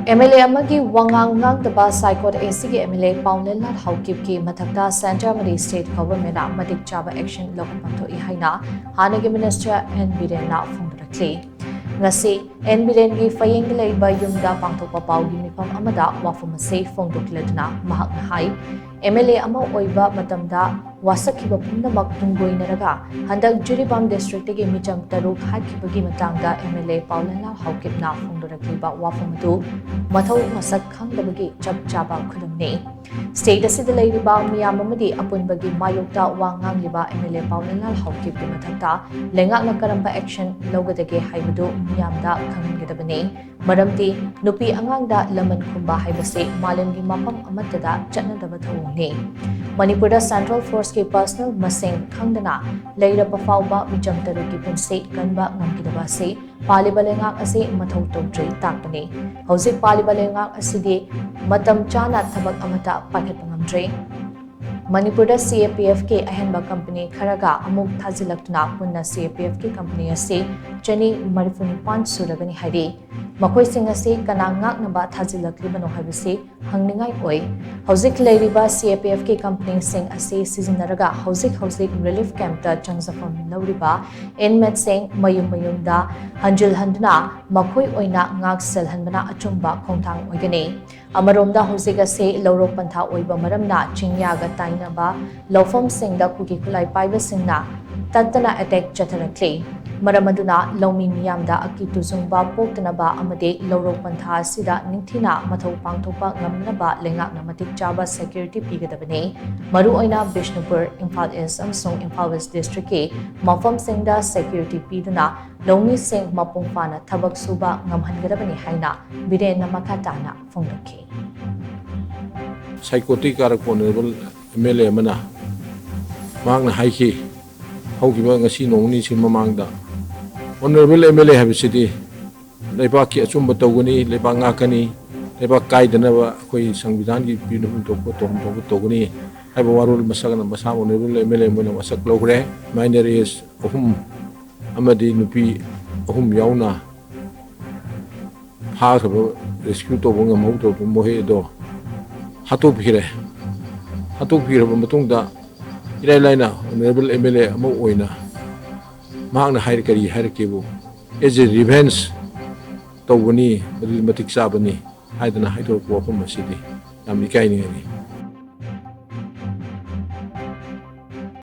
MLA amagi wangang ngangdaba Saikot AC MLA Paoleinlal Haokip ki Mathakta Center Amadi State Government Matik Chaba action Loukhatkadabani haina hannagi Minister N Biren phongdorakli. Ngasi N Biren gi fayeng leiba yumda pangthokpa paugi mifam amada wafam ase phongdokladna mahakna hai MLA ama oiba matamda wasakhiba pumnamak tunggoinaraga handak Jiribam district gi micham taruk hakibagi matangda MLA Paoleinlal Haokip na phongdorakliba wafam adu mathau masak khangdabagi chap chaba khudamni state asida leiriba miyam amadi apunbagi mayokta wangang liba MLA Paoleinlal Haokip ki Mathakta Leingak na karamba action logadage haibadu miyamda khangingedabani maramti nupi angangda laman khumba haibase malemgi mapam amatada chatnadaba thawni Manipuri Central Force ki personal masing khangdana leiraba fawba micham taruki punse kanba ngamgidaba se paliba Leingak ase mathau tawdri takpani hauzik paliba Leingak asidi matam chana thabak amata pakhatpa ngamdre Manipuri CAPF ke ahenba company kharaga amuk thajilaktuna punna CAPF ke company ase chani marifuni pan suragani hari makoi sing ase kana ngaknaba thajilaklibano habise hangningai oi hauzik leiriba CAPF ke company sing ase sizinaraga hauzik relief camp ta changjafam lauriba inmate sing mayum da hanjil handna makoi oina ngak sel hanbana achumba khongthang oigani amaromda hauzik ase lorok pantha oiba maramna chingyaga tainaba loukhapham singda kuki khulai paiba singna tantana attack chatharakli maramaduna lomi miyamda akitu zungba poktanaba amade lorok pantha sida ningthina mathau pangthopa ngamnaba Leingak na Matik Chaba security pigadabani maru oina Bishnupur Imphal East amsong Imphal West district ke mafam singda security piduna lomi sing mapung fana thabak suba ngamhangadabani haina Biren na makatana phongdokhi Saikot honorable MLA mana mangna haiki haukiba ngasi nongni sin mamangda honorable MLA habisidi leibak ki achumba tawgani leibak ngakani leibak kaidanaba khoi sangvidhan gi pinum tawgani haiba warul masagana masa honorable MLA mana masak logre minorities ohum amadi nupi ohum yauna phagaba rescue tawbanga mohdo mohe do hatuk phire matungda ilai laina honorable MLA amo oina mahakna hair kari hair kebu as a revenge tawbani Matik Chaba ni haidana haidor ko pam masidi yam ikai ni